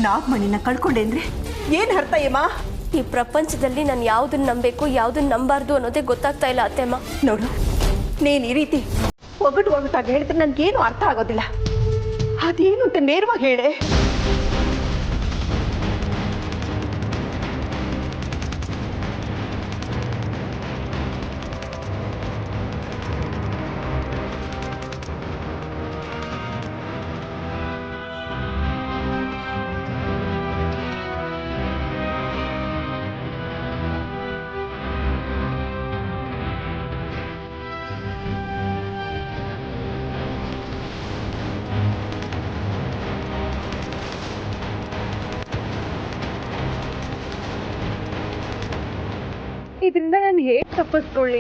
ನಾಗಮಣಿನ ಕಳ್ಕೊಂಡೆ ಅಂದ್ರೆ ಏನು ಅರ್ಥ ಏಮ್ಮ? ಈ ಪ್ರಪಂಚದಲ್ಲಿ ನಾನು ಯಾವುದನ್ನ ನಂಬಬೇಕು ಯಾವುದನ್ನ ನಂಬಾರ್ದು ಅನ್ನೋದೇ ಗೊತ್ತಾಗ್ತಾ ಇಲ್ಲ ಅತ್ತೆಮ್ಮ. ನೋಡು, ನೀನು ಈ ರೀತಿ ಒಗಟಾಗಿ ಹೇಳಿದ್ರೆ ನನಗೇನು ಅರ್ಥ ಆಗೋದಿಲ್ಲ. ಅದೇನು ಅಂತ ನೇರವಾಗಿ ಹೇಳೆ. ಇದರಿಂದ ನಾನು ಹೇಗೆ ತಪ್ಪಿಸ್ಕೊಳ್ಳಿ?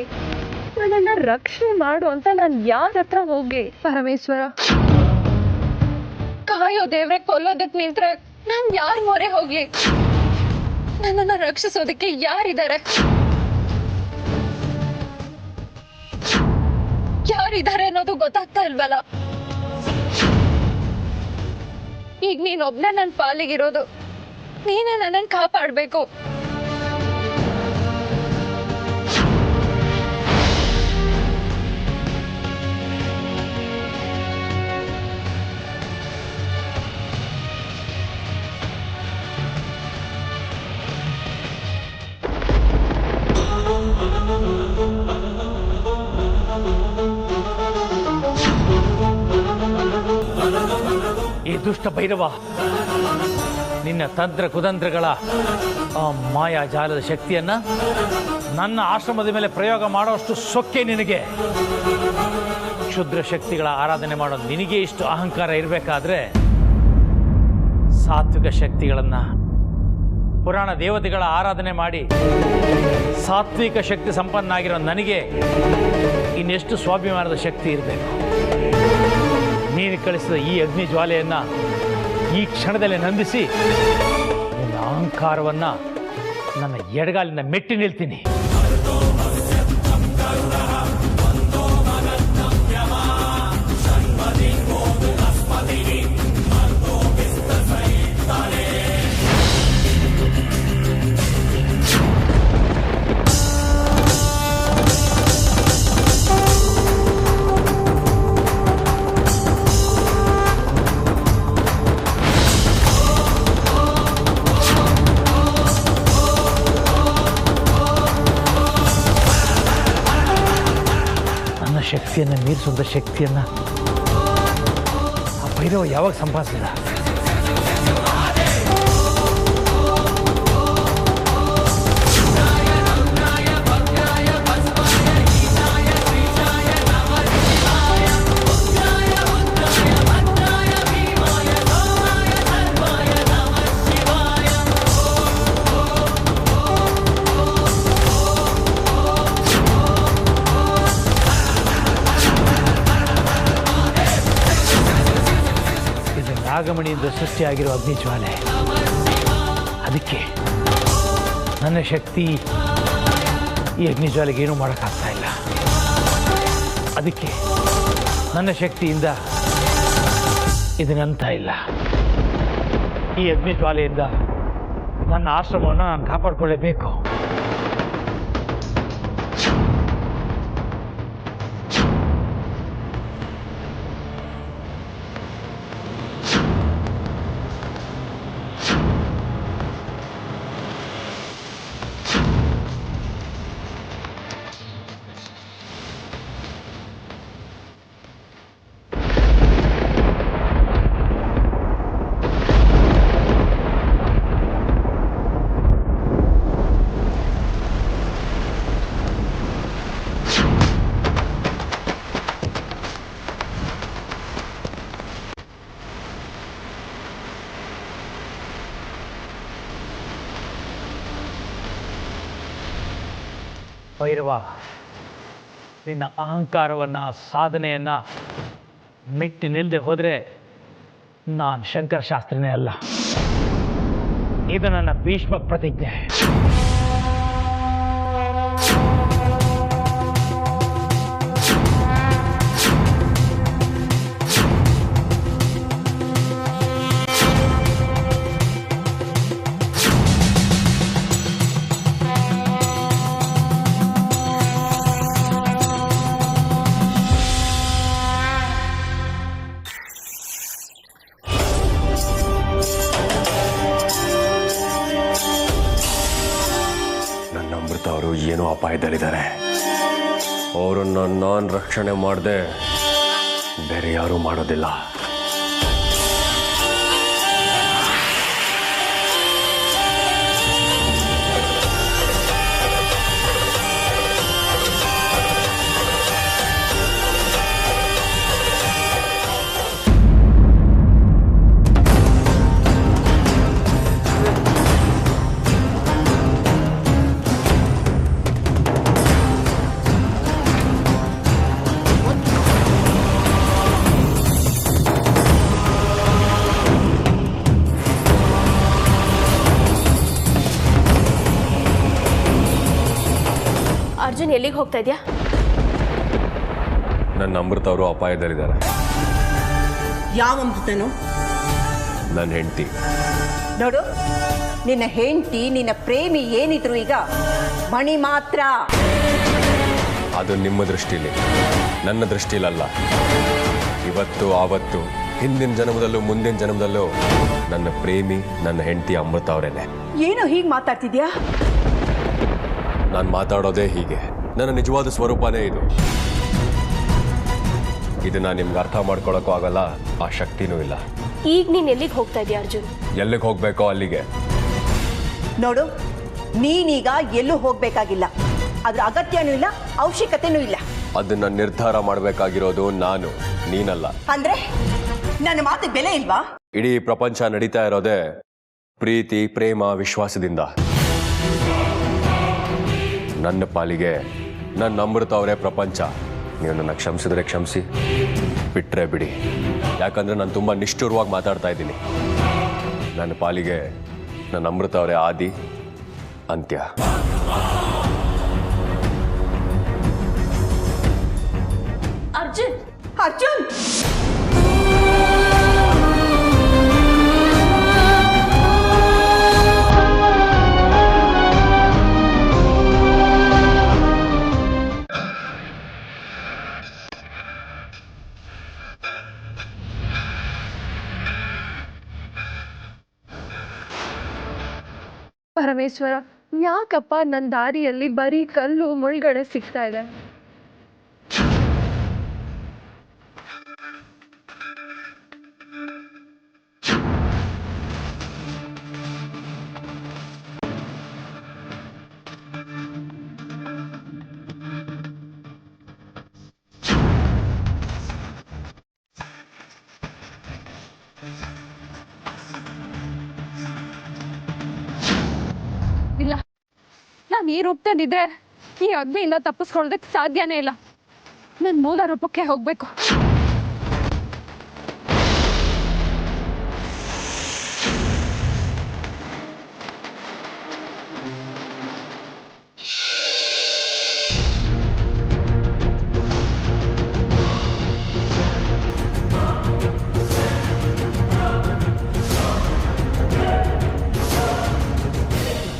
ನನ್ನನ್ನ ರಕ್ಷಣೆ ಮಾಡು ಅಂತ ನಾನು ಯಾರ ಹತ್ರ ಹೋಗ್ಲಿ? ಪರಮೇಶ್ವರ, ಕಾಯೋ ದೇವ್ರೆ, ಕೊಲ್ಲೋದಕ್ಕೆ ನಿಂತ್ರೆ ನಾನು ಯಾರ ಮೊರೆ ಹೋಗ್ಲಿ? ನನ್ನನ್ನ ರಕ್ಷಿಸೋದಕ್ಕೆ ಯಾರಿದ್ದಾರೆ? ಯಾರಿದ್ದಾರೆ ಅನ್ನೋದು ಗೊತ್ತಾಗ್ತಾ ಇಲ್ವಲ್ಲ. ಈಗ ನೀನೊಬ್ನೇ ನನ್ನ ಪಾಲಿಗಿರೋದು. ನೀನೇ ನನ್ನನ್ನು ಕಾಪಾಡಬೇಕು. ಈ ದುಷ್ಟ ಭೈರವ ನಿನ್ನ ತಂತ್ರ ಕುತಂತ್ರಗಳ ಆ ಮಾಯಾಜಾಲದ ಶಕ್ತಿಯನ್ನ ನನ್ನ ಆಶ್ರಮದ ಮೇಲೆ ಪ್ರಯೋಗ ಮಾಡೋಷ್ಟು ಸೊಕ್ಕೆ ನಿನಗೆ. ಕ್ಷುದ್ರ ಶಕ್ತಿಗಳ ಆರಾಧನೆ ಮಾಡೋ ನಿನಗೆ ಇಷ್ಟು ಅಹಂಕಾರ ಇರಬೇಕಾದ್ರೆ ಸಾತ್ವಿಕ ಶಕ್ತಿಗಳನ್ನ, ಪುರಾಣ ದೇವತೆಗಳ ಆರಾಧನೆ ಮಾಡಿ ಸಾತ್ವಿಕ ಶಕ್ತಿ ಸಂಪನ್ನಾಗಿರೋ ನನಗೆ ಇನ್ನೆಷ್ಟು ಸ್ವಾಭಿಮಾನದ ಶಕ್ತಿ ಇರಬೇಕು. ನೀನು ಕಳಿಸಿದ ಈ ಅಗ್ನಿ ಜ್ವಾಲೆಯನ್ನ ಈ ಕ್ಷಣದಲ್ಲಿ ನಂದಿಸಿ ನಿನ್ನ ಅಹಂಕಾರವನ್ನ ನನ್ನ ಎಡಗಾಲಿನ ಮೆಟ್ಟಿ ನಿಲ್ತೀನಿ. ಶಕ್ತಿಯನ್ನು ಮೀರಿಸುವಂಥ ಶಕ್ತಿಯನ್ನು ಆ ಭೈರವ ಯಾವಾಗ ಸಂಪಾದಿಸಿದ? ನಾಗಮಣಿಯಿಂದ ಸೃಷ್ಟಿಯಾಗಿರೋ ಅಗ್ನಿ ಜ್ವಾಲೆ. ಅದಕ್ಕೆ ನನ್ನ ಶಕ್ತಿ ಈ ಅಗ್ನಿ ಜ್ವಾಲೆಗೆ ಏನೂ ಮಾಡೋಕ್ಕಾಗ್ತಾ ಇಲ್ಲ. ಅದಕ್ಕೆ ನನ್ನ ಶಕ್ತಿಯಿಂದ ಇದನ್ನಂತ ಇಲ್ಲ. ಈ ಅಗ್ನಿ ಜ್ವಾಲೆಯಿಂದ ನನ್ನ ಆಶ್ರಮವನ್ನು ನಾನು ಕಾಪಾಡಿಕೊಳ್ಳಬೇಕು. ಭೈರವ, ನಿನ್ನ ಅಹಂಕಾರವನ್ನು, ಸಾಧನೆಯನ್ನು ಮೆಟ್ಟಿ ನಿಲ್ಲದೆ ಹೋದರೆ ನಾನು ಶಂಕರ ಶಾಸ್ತ್ರಿನೇ ಅಲ್ಲ. ಇದು ನನ್ನ ಭೀಷ್ಮ ಪ್ರತಿಜ್ಞೆ. ಅವರು ಏನೋ ಅಪಾಯದಲ್ಲಿದ್ದಾರೆ. ಅವರನ್ನು ನಾನು ರಕ್ಷಣೆ ಮಾಡದೆ ಬೇರೆ ಯಾರೂ ಮಾಡೋದಿಲ್ಲ. ಅರ್ಜುನ್ ಎಲ್ಲಿಗೆ ಹೋಗ್ತಾ ಇದೆಯಾ? ನನ್ನ ಅಮೃತ ಅವರು ಅಪಾಯದಲ್ಲಿದ್ದಾರೆ. ಯಾವ ಅಮೃತನು? ನನ್ನ ಹೆಂಡತಿ. ನೋಡು, ನಿನ್ನ ಹೆಂಡತಿ ನಿನ್ನ ಪ್ರೇಮಿ ಏನಿದ್ರು ಈಗ ಮಣಿ ಮಾತ್ರ. ಅದು ನಿಮ್ಮ ದೃಷ್ಟಿಲಿ, ನನ್ನ ದೃಷ್ಟಿಲಲ್ಲ. ಇವತ್ತು ಆವತ್ತು ಹಿಂದಿನ ಜನ್ಮದಲ್ಲೂ ಮುಂದಿನ ಜನ್ಮದಲ್ಲೂ ನನ್ನ ಪ್ರೇಮಿ ನನ್ನ ಹೆಂಡತಿ ಅಮೃತ ಅವರೇನೆ. ಏನೋ ಹೀಗೆ ಮಾತಾಡ್ತಿದ್ಯಾ? ನಾನು ಮಾತಾಡೋದೇ ಹೀಗೆ. ನನ್ನ ನಿಜವಾದ ಸ್ವರೂಪನೇ ಇದು. ಇದನ್ನ ನಿಮ್ಗೆ ಅರ್ಥ ಮಾಡ್ಕೊಳಕ್ಕೂ ಆಗಲ್ಲ, ಆ ಶಕ್ತಿನೂ ಇಲ್ಲ. ಈಗ ನೀನ್ ಎಲ್ಲಿಗೆ ಹೋಗ್ತಾ ಇದೀಯ ಅರ್ಜುನ್? ಎಲ್ಲಿಗೆ ಹೋಗ್ಬೇಕೋ ಅಲ್ಲಿಗೆ. ನೋಡು, ನೀನೀಗ ಎಲ್ಲೂ ಹೋಗ್ಬೇಕಾಗಿಲ್ಲ. ಅದ್ರ ಅಗತ್ಯನೂ ಇಲ್ಲ, ಅವಶ್ಯಕತೆನೂ ಇಲ್ಲ. ಅದನ್ನ ನಿರ್ಧಾರ ಮಾಡಬೇಕಾಗಿರೋದು ನಾನು, ನೀನಲ್ಲ. ಅಂದ್ರೆ ನನ್ನ ಮಾತಿಗೆ ಬೆಲೆ ಇಲ್ವಾ? ಇಡೀ ಪ್ರಪಂಚ ನಡೀತಾ ಇರೋದೇ ಪ್ರೀತಿ, ಪ್ರೇಮ, ವಿಶ್ವಾಸದಿಂದ. ನನ್ನ ಪಾಲಿಗೆ ನನ್ನ ಅಮೃತ ಅವರೇ ಪ್ರಪಂಚ. ನೀವು ನನ್ನ ಕ್ಷಮಿಸಿದ್ರೆ ಕ್ಷಮಿಸಿ, ಬಿಟ್ಟರೆ ಬಿಡಿ. ಯಾಕಂದರೆ ನಾನು ತುಂಬ ನಿಷ್ಠುರವಾಗಿ ಮಾತಾಡ್ತಾ ಇದ್ದೀನಿ. ನನ್ನ ಪಾಲಿಗೆ ನನ್ನ ಅಮೃತ ಅವರೇ ಆದಿ ಅಂತ್ಯ. ಅರ್ಜುನ್, ಅರ್ಜುನ್! ಪರಮೇಶ್ವರ, ಯಾಕಪ್ಪ ನನ್ನ ದಾರಿಯಲ್ಲಿ ಬರೀ ಕಲ್ಲು ಮುಳ್ಗಡೆ ಸಿಗ್ತಾ ಇದೆ? ಇಲ್ಲ, ನಾನು ಈ ರೂಪದಲ್ಲಿದ್ದರೆ ಈ ಅಗ್ನಿಯಿಂದ ತಪ್ಪಿಸ್ಕೊಳ್ಳೋದಕ್ಕೆ ಸಾಧ್ಯನೇ ಇಲ್ಲ. ನನ್ನ ಮೂಲ ರೂಪಕ್ಕೆ ಹೋಗ್ಬೇಕು.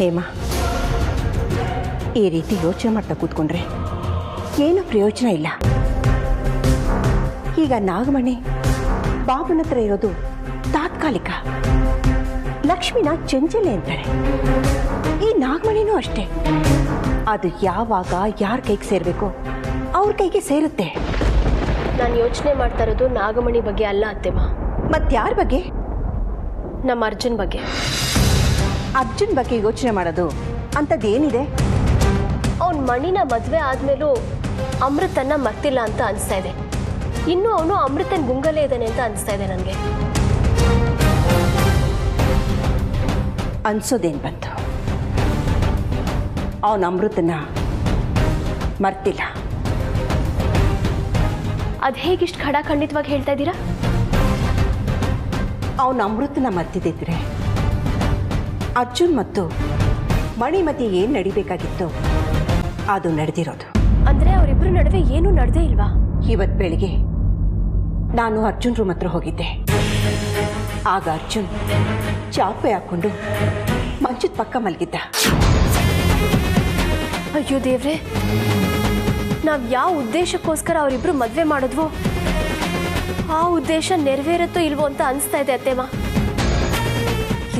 ಹೇಮಾ, ಈ ರೀತಿ ಯೋಚನೆ ಮಾಡ್ತಾ ಕೂತ್ಕೊಂಡ್ರೆ ಏನು ಪ್ರಯೋಜನ ಇಲ್ಲ. ಈಗ ನಾಗಮಣಿ ಬಾಬುನ ಹತ್ರ ಇರೋದು ತಾತ್ಕಾಲಿಕ. ಲಕ್ಷ್ಮಿನ ಚಂಚಲೆ ಅಂತಾಳೆ. ಈ ನಾಗಮಣಿನೂ ಅಷ್ಟೇ. ಅದು ಯಾವಾಗ ಯಾರ ಕೈಗೆ ಸೇರಬೇಕೋ ಅವ್ರ ಕೈಗೆ ಸೇರುತ್ತೆ. ನಾನು ಯೋಚನೆ ಮಾಡ್ತಾ ಇರೋದು ನಾಗಮಣಿ ಬಗ್ಗೆ ಅಲ್ಲ ಅತ್ತೆಮ್ಮ. ಮತ್ತಾರ ಬಗ್ಗೆ? ನಮ್ಮ ಅರ್ಜುನ್ ಬಗ್ಗೆ. ಅರ್ಜುನ್ ಬಗ್ಗೆ ಯೋಚನೆ ಮಾಡೋದು ಅಂಥದ್ದೇನಿದೆ? ಅವನ ಮಣಿನ ಮದುವೆ ಆದ್ಮೇಲೂ ಅಮೃತನ್ನ ಮರ್ತಿಲ್ಲ ಅಂತ ಅನಿಸ್ತಾ ಇದೆ. ಇನ್ನೂ ಅವನು ಅಮೃತನ್ ಗುಂಗಲೇ ಇದ್ದಾನೆ ಅಂತ ಅನಿಸ್ತಾ ಇದೆ ನನಗೆ. ಅನ್ಸೋದೇನು ಬಂತು? ಅವನ ಅಮೃತನ ಮರ್ತಿಲ್ಲ. ಅದು ಹೇಗಿಷ್ಟು ಖಡಾಖಂಡಿತವಾಗಿ ಹೇಳ್ತಾ ಇದ್ದೀರಾ? ಅವನ ಅಮೃತನ ಮರ್ತಿದ್ದಿದ್ರೆ ಅರ್ಜುನ್ ಮತ್ತು ಮಣಿ ಮಧ್ಯೆ ಏನು ನಡಿಬೇಕಾಗಿತ್ತು ಅದು ನಡೆದಿರೋದು. ಅಂದ್ರೆ ಅವರಿಬ್ಬರ ನಡುವೆ ಏನೂ ನಡೆದೇ ಇಲ್ವಾ? ಇವತ್ತು ಬೆಳಿಗ್ಗೆ ನಾನು ಅರ್ಜುನ್ ರೂಮ್ ಹತ್ರ ಹೋಗಿದ್ದೆ. ಆಗ ಅರ್ಜುನ್ ಚಾಪೆ ಹಾಕೊಂಡು ಮಂಚದ ಪಕ್ಕ ಮಲಗಿದ್ದ. ಅಯ್ಯೋ ದೇವ್ರೆ, ನಾವ್ ಯಾವ ಉದ್ದೇಶಕ್ಕೋಸ್ಕರ ಅವರಿಬ್ರು ಮದ್ವೆ ಮಾಡಿದ್ವೋ ಆ ಉದ್ದೇಶ ನೆರವೇರುತ್ತೋ ಇಲ್ವೋ ಅಂತ ಅನಿಸ್ತಾ ಇದೆ ಅತ್ತೆಮ್ಮ.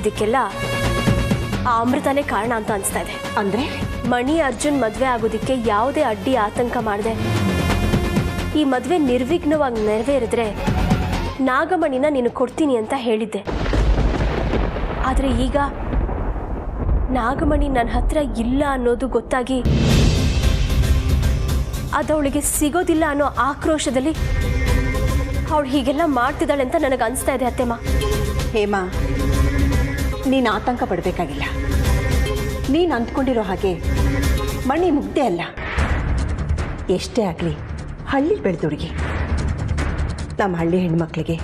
ಇದಕ್ಕೆಲ್ಲ ಆ ಅಮೃತನೇ ಕಾರಣ ಅಂತ ಅನಿಸ್ತಾ ಇದೆ. ಅಂದ್ರೆ ಮಣಿ ಅರ್ಜುನ್ ಮದುವೆ ಆಗೋದಕ್ಕೆ ಯಾವುದೇ ಅಡ್ಡಿ ಆತಂಕ ಮಾಡಿದೆ ಈ ಮದುವೆ ನಿರ್ವಿಘ್ನವಾಗಿ ನೆರವೇರಿದ್ರೆ ನಾಗಮಣಿನ ನೀನು ಕೊಡ್ತೀನಿ ಅಂತ ಹೇಳಿದ್ದೆ. ಆದರೆ ಈಗ ನಾಗಮಣಿ ನನ್ನ ಹತ್ರ ಇಲ್ಲ ಅನ್ನೋದು ಗೊತ್ತಾಗಿ ಅದವಳಿಗೆ ಸಿಗೋದಿಲ್ಲ ಅನ್ನೋ ಆಕ್ರೋಶದಲ್ಲಿ ಅವಳು ಹೀಗೆಲ್ಲ ಮಾಡ್ತಿದ್ದಾಳೆ ಅಂತ ನನಗೆ ಅನಿಸ್ತಾ ಇದೆ ಅತ್ತೆಮ್ಮ. ಹೇಮಾ, ನೀನು ಆತಂಕ ಪಡಬೇಕಾಗಿಲ್ಲ. ನೀನು ಅಂದ್ಕೊಂಡಿರೋ ಹಾಗೆ ಮಣಿ ಮುಗ್ದೆ ಅಲ್ಲ. ಎಷ್ಟೇ ಆಗಲಿ ಹಳ್ಳಿ ಬೆಳೆದೋರಿಗೆ, ನಮ್ಮ ಹಳ್ಳಿ ಹೆಣ್ಮಕ್ಳಿಗೆ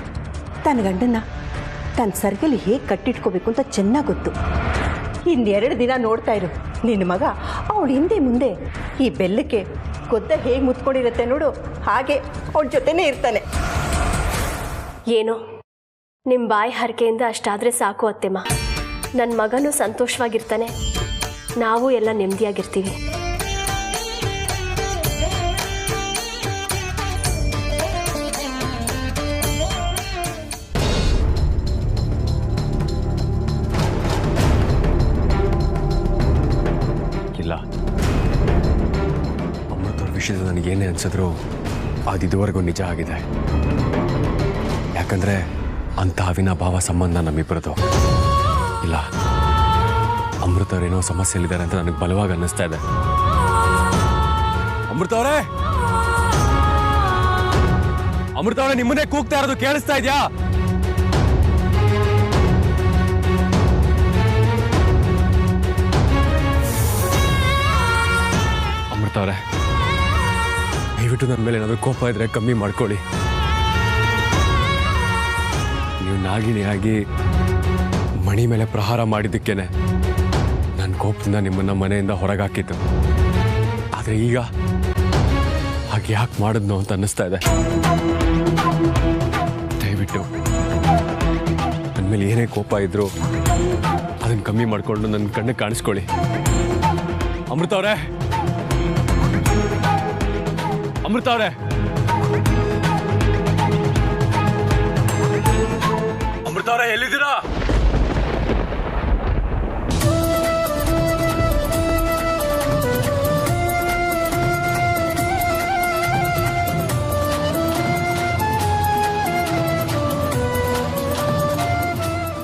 ತನ್ನ ಗಂಡನ್ನ ತನ್ನ ಸರ್ಗಲ್ಲಿ ಹೇಗೆ ಕಟ್ಟಿಟ್ಕೋಬೇಕು ಅಂತ ಚೆನ್ನಾಗಿ ಗೊತ್ತು. ಇನ್ನೆರಡು ದಿನ ನೋಡ್ತಾ ಇರು, ನಿನ್ನ ಮಗ ಅವಳು ಹಿಂದೆ ಮುಂದೆ ಈ ಬೆಲ್ಲಕ್ಕೆ ಗೊತ್ತ ಹೇಗೆ ಮುತ್ಕೊಂಡಿರುತ್ತೆ ನೋಡು, ಹಾಗೆ ಅವಳ ಜೊತೆನೇ ಇರ್ತಾನೆ. ಏನೋ ನಿಮ್ಮ ಬಾಯಿ ಹರಕೆಯಿಂದ ಅಷ್ಟಾದರೆ ಸಾಕು ಅತ್ತೆಮ್ಮ. ನನ್ನ ಮಗನೂ ಸಂತೋಷವಾಗಿರ್ತಾನೆ, ನಾವು ಎಲ್ಲ ನೆಮ್ಮದಿಯಾಗಿರ್ತೀವಿ. ಇಲ್ಲ, ಅಮೃತವ್ರ ವಿಷಯದಲ್ಲಿ ನನಗೇನೇ ಅನ್ಸಿದ್ರು ಅದು ಇದುವರೆಗೂ ನಿಜ ಆಗಿದೆ. ಯಾಕಂದ್ರೆ ಅಂತ ಅವಿನಾಭಾವ ಸಂಬಂಧ ನಮ್ಮಿಬ್ಬರದು. ಇಲ್ಲ, ಅಮೃತವ್ರೇನೋ ಸಮಸ್ಯೆಯಲ್ಲಿದ್ದಾರೆ ಅಂತ ನನಗೆ ಬಲವಾಗಿ ಅನ್ನಿಸ್ತಾ ಇದೆ. ಅಮೃತವ್ರೇ, ಅಮೃತವ್ರೇ, ನಿಮ್ಮನ್ನೇ ಕೂಗ್ತಾ ಇರೋದು ಕೇಳಿಸ್ತಾ ಇದೆಯಾ? ಅಮೃತವ್ರೇ, ದಯವಿಟ್ಟು ನನ್ನ ಮೇಲೆ ಏನಾದರೂ ಕೋಪ ಇದ್ರೆ ಕಮ್ಮಿ ಮಾಡ್ಕೊಳ್ಳಿ. ನೀವು ನಾಗಿಣಿಯಾಗಿ ಮಣಿ ಮೇಲೆ ಪ್ರಹಾರ ಮಾಡಿದ್ದಕ್ಕೇನೆ ನನ್ನ ಕೋಪದಿಂದ ನಿಮ್ಮನ್ನ ಮನೆಯಿಂದ ಹೊರಗಾಕಿತ್ತು. ಆದರೆ ಈಗ ಹಾಗೆ ಯಾಕೆ ಮಾಡಿದ್ನೋ ಅಂತ ಅನ್ನಿಸ್ತಾ ಇದೆ. ದಯವಿಟ್ಟು ನನ್ನ ಮೇಲೆ ಏನೇ ಕೋಪ ಇದ್ರು ಅದನ್ನು ಕಮ್ಮಿ ಮಾಡಿಕೊಂಡು ನನ್ನ ಕಣ್ಣಿಗೆ ಕಾಣಿಸ್ಕೊಳ್ಳಿ. ಅಮೃತವ್ರೇ, ಅಮೃತವ್ರೇ, ಅಮೃತವ್ರೇ, ಎಲ್ಲಿದ್ದೀರಾ?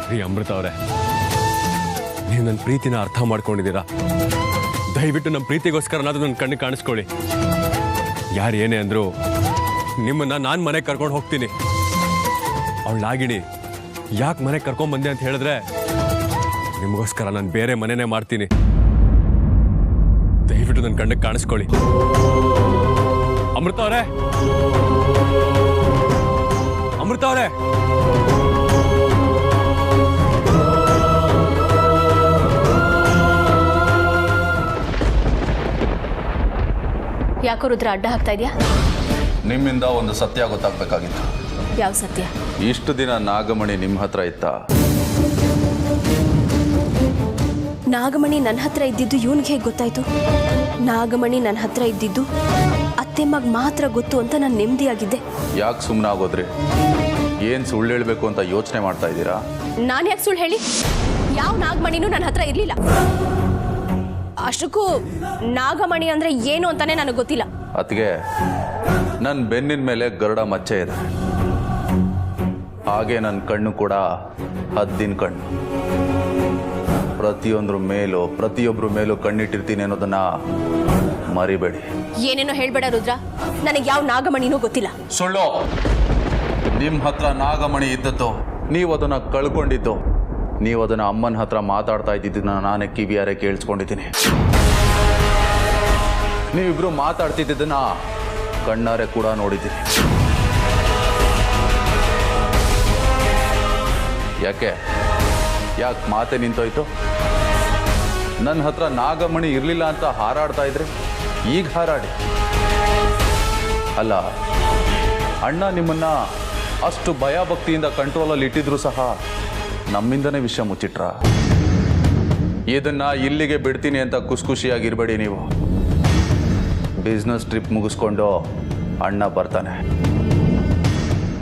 ರೀ ಅಮೃತವ್ರೇ, ನೀವು ನನ್ನ ಪ್ರೀತಿನ ಅರ್ಥ ಮಾಡ್ಕೊಂಡಿದ್ದೀರಾ? ದಯವಿಟ್ಟು ನಮ್ಮ ಪ್ರೀತಿಗೋಸ್ಕರನಾದ್ರೂ ನನ್ನ ಕಣ್ಣಿಗೆ ಕಾಣಿಸ್ಕೊಳ್ಳಿ. ಯಾರು ಏನೇ ಅಂದ್ರು ನಿಮ್ಮನ್ನ ನಾನು ಮನೆಗೆ ಕರ್ಕೊಂಡು ಹೋಗ್ತೀನಿ. ಅವಳು ನಾಗಿಣಿ ಯಾಕೆ ಮನೆಗೆ ಕರ್ಕೊಂಡ್ಬಂದೆ ಅಂತ ಹೇಳಿದ್ರೆ ನಿಮಗೋಸ್ಕರ ನಾನು ಬೇರೆ ಮನೆನೇ ಮಾಡ್ತೀನಿ. ದಯವಿಟ್ಟು ನನ್ನ ಕಣ್ಣಿಗೆ ಕಾಣಿಸ್ಕೊಳ್ಳಿ. ಅಮೃತವ್ರೇ, ಅಮೃತವ್ರೇ, ಯಾಕೋ ರುದ್ರ ಅಡ್ಡ ಹಾಕ್ತಾ ಇದೆಯಾ? ನಿಮ್ಮಿಂದ ಒಂದು ಸತ್ಯ ಗೊತ್ತಾಗಬೇಕಾಗಿತ್ತು. ಯಾವ ಸತ್ಯ? ಇಷ್ಟು ದಿನ ನಾಗಮಣಿ ನಿಮ್ಮ ಹತ್ರ ಇತ್ತಾ? ನಾಗಮಣಿ ನನ್ನ ಹತ್ರ ಇದ್ದಿದ್ದು ಇವನಿಗೆ ಹೇಗೆ ಗೊತ್ತಾಯ್ತು? ನಾಗಮಣಿ ನನ್ನ ಹತ್ರ ಇದ್ದಿದ್ದು ಅತ್ತೆಮ್ಮಗೆ ಮಾತ್ರ ಗೊತ್ತು ಅಂತ ನಾನು ನೆಮ್ಮದಿಯಾಗಿದ್ದೆ. ಯಾಕೆ ಸುಮ್ಮನೆ ಆಗೋದ್ರಿ? ಏನು ಸುಳ್ಳು ಹೇಳಬೇಕು ಅಂತ ಯೋಚನೆ ಮಾಡ್ತಾ ಇದ್ದೀರಾ? ನಾನು ಯಾಕೆ ಸುಳ್ಳು ಹೇಳಿ? ಯಾವ ನಾಗಮಣಿನೂ ನನ್ನ ಹತ್ರ ಇರಲಿಲ್ಲ. ಅಷ್ಟಕ್ಕೂ ನಾಗಮಣಿ ಅಂದ್ರೆ ಏನು ಅಂತಾನೆ ನನಗೆ ಗೊತ್ತಿಲ್ಲ. ಅದಕ್ಕೆ ನನ್ನ ಬೆನ್ನಿನ ಮೇಲೆ ಗರುಡ ಮಚ್ಚೆ ಇದೆ, ಹಾಗೆ ನನ್ನ ಕಣ್ಣು ಕೂಡ ಹದ್ದಿನ ಕಣ್ಣು. ಪ್ರತಿಯೊಬ್ಬರ ಮೇಲೂ ಕಣ್ಣಿಟ್ಟಿರ್ತೀನಿ ಅನ್ನೋದನ್ನ ಮರಿಬೇಡಿ. ಏನೇನೋ ಹೇಳ್ಬೇಡ ರುದ್ರ, ನನಗೆ ಯಾವ ನಾಗಮಣಿನೂ ಗೊತ್ತಿಲ್ಲ. ಸುಳ್ಳು. ನಿಮ್ಮ ಹತ್ರ ನಾಗಮಣಿ ಇದ್ದದ್ದು, ನೀವು ಅದನ್ನ ಕಳ್ಕೊಂಡಿದ್ದು, ನೀವು ಅದನ್ನ ಅಮ್ಮನ ಹತ್ರ ಮಾತಾಡ್ತಾ ಇದ್ದಿದ್ದನ್ನ ನಾನೇ ಕಿವಿಯಾರೆ ಕೇಳಿಸ್ಕೊಂಡಿದ್ದೀನಿ. ನೀವಿಬ್ರು ಮಾತಾಡ್ತಿದ್ದನ್ನ ಕಣ್ಣಾರೆ ಕೂಡ ನೋಡಿದ್ದೀನಿ. ಯಾಕೆ ಮಾತೆ ನಿಂತೋಯ್ತು? ನನ್ನ ಹತ್ರ ನಾಗಮಣಿ ಇರಲಿಲ್ಲ ಅಂತ ಹಾರಾಡ್ತಾ ಇದ್ರೆ ಈಗ ಹಾರಾಡಿ. ಅಲ್ಲ, ಅಣ್ಣ ನಿಮ್ಮನ್ನ ಅಷ್ಟು ಭಯಭಕ್ತಿಯಿಂದ ಕಂಟ್ರೋಲಲ್ಲಿ ಇಟ್ಟಿದ್ರು ಸಹ ನಮ್ಮಿಂದನೇ ವಿಷಯ ಮುಚ್ಚಿಟ್ರ. ಇದನ್ನ ಇಲ್ಲಿಗೆ ಬಿಡ್ತೀನಿ ಅಂತ ಖುಷಿಯಾಗಿರ್ಬೇಡಿ. ನೀವು ಬಿಸ್ನೆಸ್ ಟ್ರಿಪ್ ಮುಗಿಸ್ಕೊಂಡು ಅಣ್ಣ ಬರ್ತಾನೆ.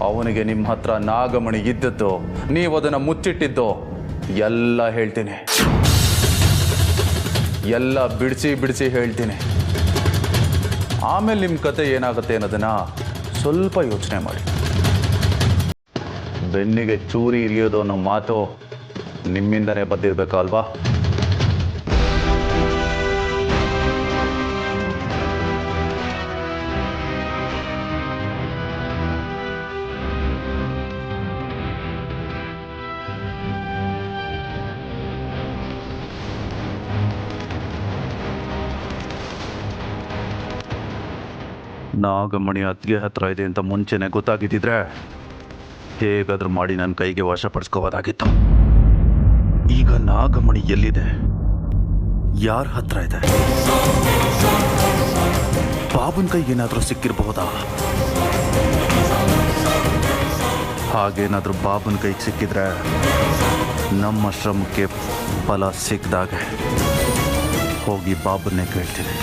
ಅವನಿಗೆ ನಿಮ್ಮ ಹತ್ರ ನಾಗಮಣಿ ಇದ್ದದ್ದು, ನೀವು ಅದನ್ನು ಮುಚ್ಚಿಟ್ಟಿದ್ದು ಎಲ್ಲ ಹೇಳ್ತೀನಿ. ಎಲ್ಲ ಬಿಡಿಸಿ ಹೇಳ್ತೀನಿ. ಆಮೇಲೆ ನಿಮ್ಮ ಕತೆ ಏನಾಗುತ್ತೆ ಅನ್ನೋದನ್ನು ಸ್ವಲ್ಪ ಯೋಚನೆ ಮಾಡಿ. ಬೆನ್ನಿಗೆ ಚೂರಿ ಇರಿಯೋದು ಅನ್ನೋ ಮಾತು ನಿಮ್ಮಿಂದನೇ ಬಂದಿರಬೇಕಲ್ವಾ? ನಾಗಮಣಿ ಅತ್ತಿಗೆ ಹತ್ರ ಇದೆ ಅಂತ ಮುಂಚೆನೆ ಗೊತ್ತಾಗಿದ್ದಿದ್ರೆ ಹೇಗಾದ್ರೂ ಮಾಡಿ ನನ್ನ ಕೈಗೆ ವಶಪಡಿಸ್ಕೋಬೋದಾಗಿತ್ತು. ಈಗ ನಾಗಮಣಿ ಎಲ್ಲಿದೆ, ಯಾರ ಹತ್ರ ಇದೆ? ಬಾಬುನ ಕೈಗೆ ಏನಾದರೂ ಸಿಕ್ಕಿರಬಹುದಾ? ಹಾಗೇನಾದರೂ ಬಾಬುನ ಕೈಗೆ ಸಿಕ್ಕಿದ್ರೆ ನಮ್ಮ ಶ್ರಮಕ್ಕೆ ಫಲ ಸಿಕ್ಕಿದಾಗೆ ಹೋಗಿ ಬಾಬುನ್ನೇ ಕೇಳ್ತೀನಿ.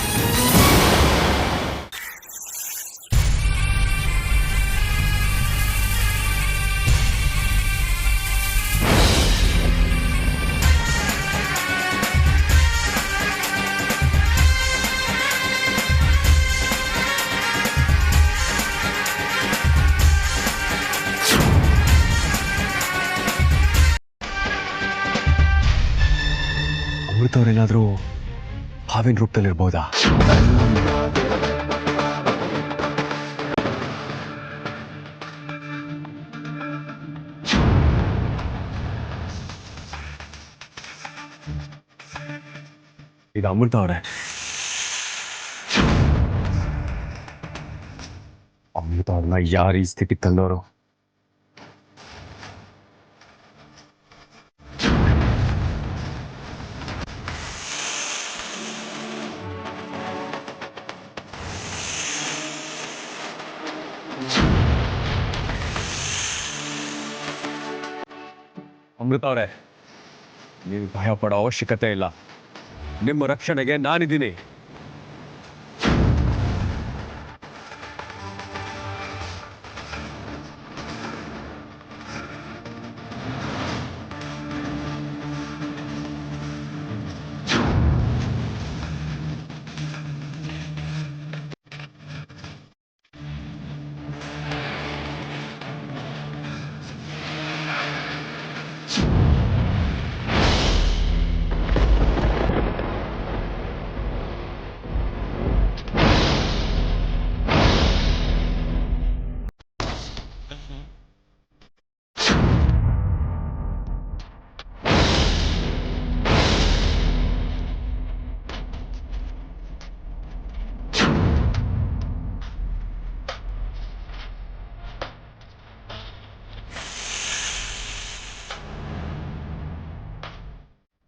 ಅಮೃತವ್ರೇನಾದರೂ ಹಾವಿನ ರೂಪದಲ್ಲಿರ್ಬೋದಾ? ಇದು ಅಮೃತ ಅವರೇ. ಅಮೃತ ಅವ್ರನ್ನ ಯಾರು ಈ ಸ್ಥಿತಿ ತಂದವರು? ಅಮೃತ ಅವರೇ, ನೀವು ಭಯ ಪಡೋ ಅವಶ್ಯಕತೆ ಇಲ್ಲ. ನಿಮ್ಮ ರಕ್ಷಣೆಗೆ ನಾನಿದ್ದೀನಿ.